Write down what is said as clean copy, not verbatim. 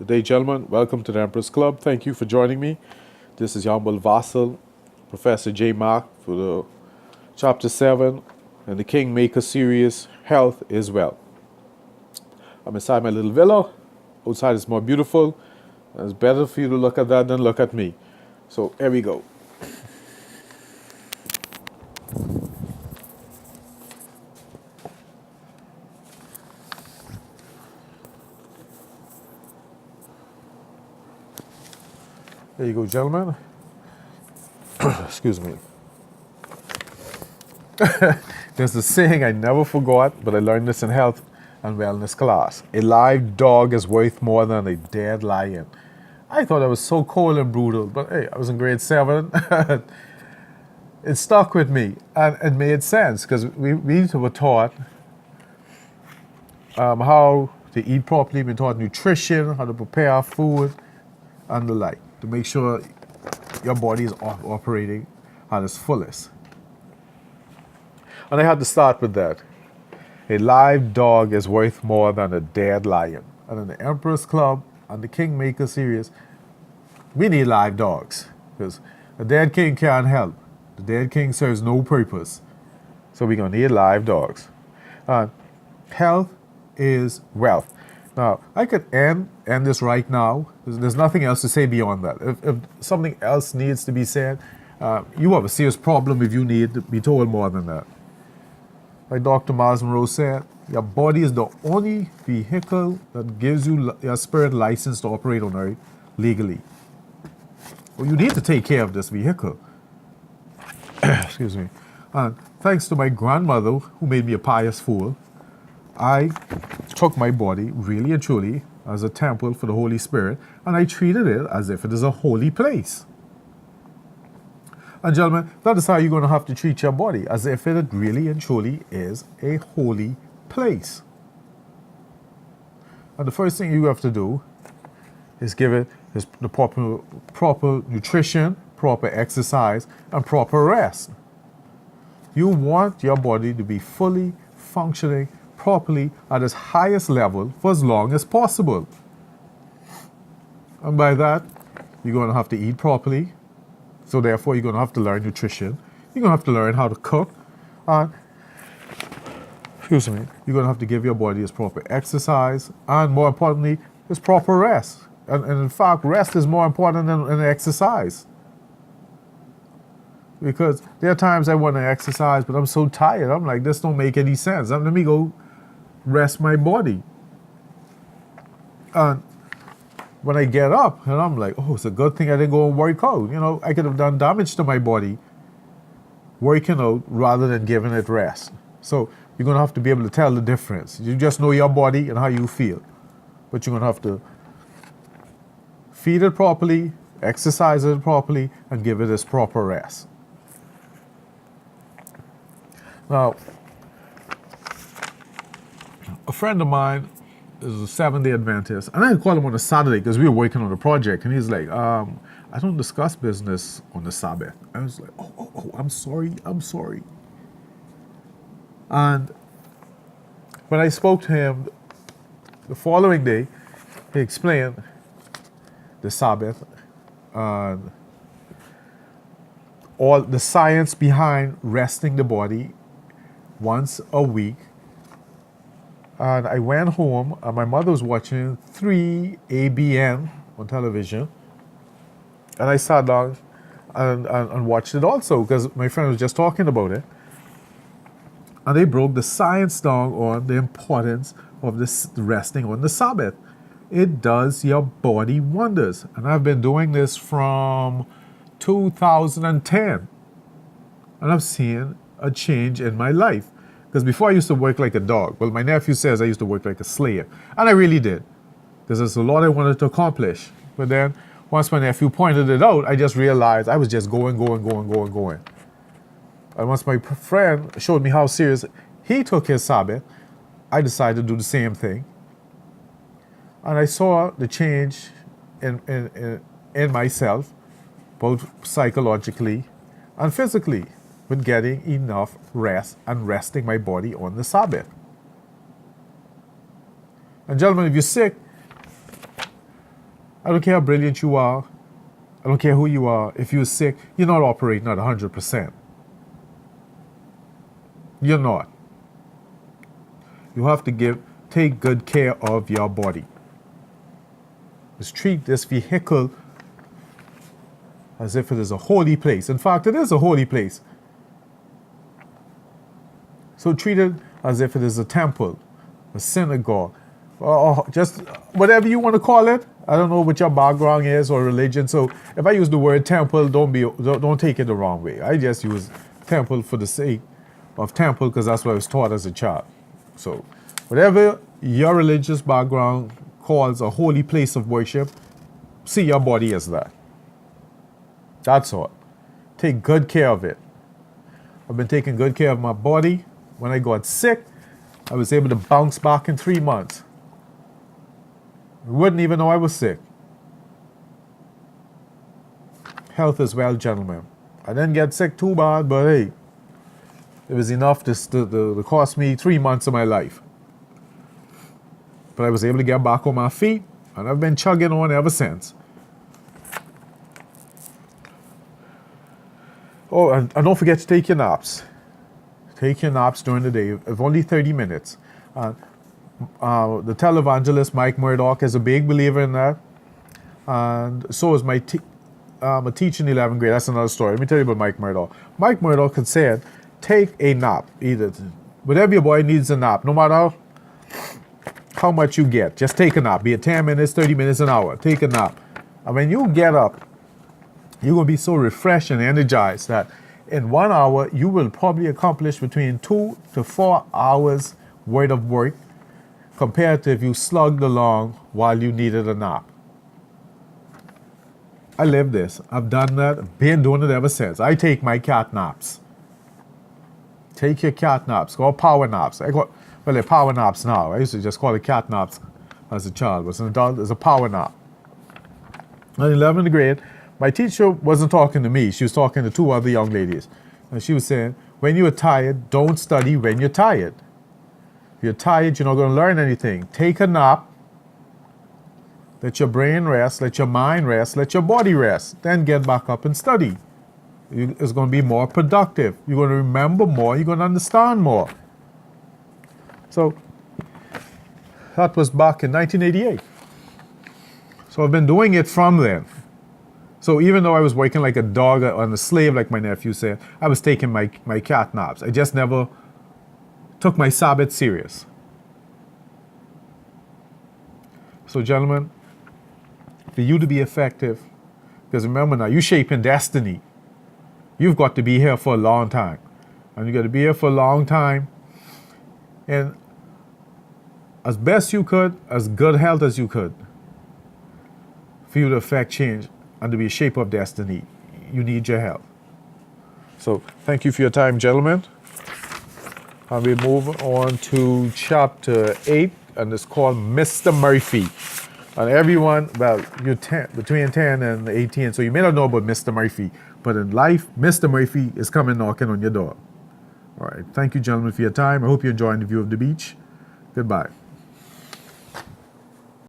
Good day, gentlemen. Welcome to the Emperor's Club. Thank you for joining me. This is your humble vassal, Professor J. Mark, for the Chapter 7 and the Kingmaker series, Health is Wealth. I'm inside my little villa. Outside is more beautiful. It's better for you to look at that than look at me. So here we go. There you go, gentlemen. Excuse me. There's a saying I never forgot, but I learned this in health and wellness class. A live dog is worth more than a dead lion. I thought that was so cold and brutal, but hey, I was in grade 7. It stuck with me, and it made sense because we were taught how to eat properly, we taught nutrition, how to prepare our food, and the like, to make sure your body is operating at its fullest. And I had to start with that. A live dog is worth more than a dead lion. And in the Emperor's Club and the Kingmaker series, we need live dogs. Because a dead king can't help. The dead king serves no purpose. So we're going to need live dogs. Health is wealth. Now, I could end this right now. There's nothing else to say beyond that. If something else needs to be said, you have a serious problem if you need to be told more than that. Like Dr. Miles Monroe said, your body is the only vehicle that gives you your spirit license to operate on Earth legally. Well, you need to take care of this vehicle. Excuse me. And thanks to my grandmother, who made me a pious fool, I took my body really and truly as a temple for the Holy Spirit, and I treated it as if it is a holy place. And gentlemen, that is how you're going to have to treat your body, as if it really and truly is a holy place. And the first thing you have to do is give it the proper nutrition, proper exercise, and proper rest. You want your body to be fully functioning properly at its highest level for as long as possible. And by that, you're going to have to eat properly. So therefore, you're going to have to learn nutrition. You're going to have to learn how to cook. Excuse me. You're going to have to give your body its proper exercise. And more importantly, its proper rest. And in fact, rest is more important than exercise. Because there are times I want to exercise, but I'm so tired. I'm like, this don't make any sense. Let me go rest my body. And when I get up, and I'm like, oh, it's a good thing I didn't go and work out. You know, I could have done damage to my body working out rather than giving it rest. So you're going to have to be able to tell the difference. You just know your body and how you feel. But you're going to have to feed it properly, exercise it properly, and give it its proper rest. Now, a friend of mine is a Seventh-day Adventist, and I called him on a Saturday because we were working on a project, and he's like, I don't discuss business on the Sabbath. I was like, oh, I'm sorry. And when I spoke to him the following day, he explained the Sabbath and all the science behind resting the body once a week. And I went home, and my mother was watching 3ABN on television. And I sat down and watched it also, because my friend was just talking about it. And they broke the science down on the importance of this resting on the Sabbath. It does your body wonders. And I've been doing this from 2010. And I've seen a change in my life. Because before I used to work like a dog. Well, my nephew says I used to work like a slave. And I really did. Because there's a lot I wanted to accomplish. But then, once my nephew pointed it out, I just realized I was just going. And once my friend showed me how serious he took his Sabbath, I decided to do the same thing. And I saw the change in myself, both psychologically and physically, with getting enough rest and resting my body on the Sabbath. And gentlemen, if you're sick, I don't care how brilliant you are. I don't care who you are. If you're sick, you're not operating at 100%. You're not. You have to take good care of your body. Just treat this vehicle as if it is a holy place. In fact, it is a holy place. So treat it as if it is a temple, a synagogue, or just whatever you want to call it. I don't know what your background is or religion. So if I use the word temple, don't take it the wrong way. I just use temple for the sake of temple because that's what I was taught as a child. So whatever your religious background calls a holy place of worship, see your body as that. That's all. Take good care of it. I've been taking good care of my body. When I got sick, I was able to bounce back in 3 months. I wouldn't even know I was sick. Health is well, gentlemen. I didn't get sick too bad, but hey, it was enough to cost me 3 months of my life. But I was able to get back on my feet, and I've been chugging on ever since. Oh, and don't forget to take your naps. Take your naps during the day, of only 30 minutes. The televangelist Mike Murdock is a big believer in that. And so is my a teacher in 11th grade. That's another story. Let me tell you about Mike Murdock. Mike Murdock had said, take a nap. Whatever your boy needs a nap, no matter how much you get, just take a nap. Be it 10 minutes, 30 minutes, an hour. Take a nap. And when you get up, you're going to be so refreshed and energized that in 1 hour, you will probably accomplish between 2 to 4 hours worth of work compared to if you slugged along while you needed a nap. I live this. I've done that. Been doing it ever since. I take my cat naps. Take your cat naps. Call power naps. They're power naps now. I used to just call it cat naps as a child. But as an adult, it's a power nap. In 11th grade, my teacher wasn't talking to me. She was talking to 2 other young ladies. And she was saying, when you're tired, don't study when you're tired. If you're tired, you're not going to learn anything. Take a nap. Let your brain rest. Let your mind rest. Let your body rest. Then get back up and study. It's going to be more productive. You're going to remember more. You're going to understand more. So that was back in 1988. So I've been doing it from then. So even though I was working like a dog on a slave, like my nephew said, I was taking my cat naps. I just never took my Sabbath serious. So gentlemen, for you to be effective, because remember now, you're shaping destiny. You've got to be here for a long time. And you got to be here for a long time. And as best you could, as good health as you could, for you to affect change and to be a shape of destiny, you need your help. So thank you for your time, gentlemen. And we move on to chapter 8, and it's called Mr. Murphy. And everyone, well, you're between 10 and 18, so you may not know about Mr. Murphy, but in life, Mr. Murphy is coming knocking on your door. All right. Thank you, gentlemen, for your time. I hope you're enjoying the view of the beach. Goodbye.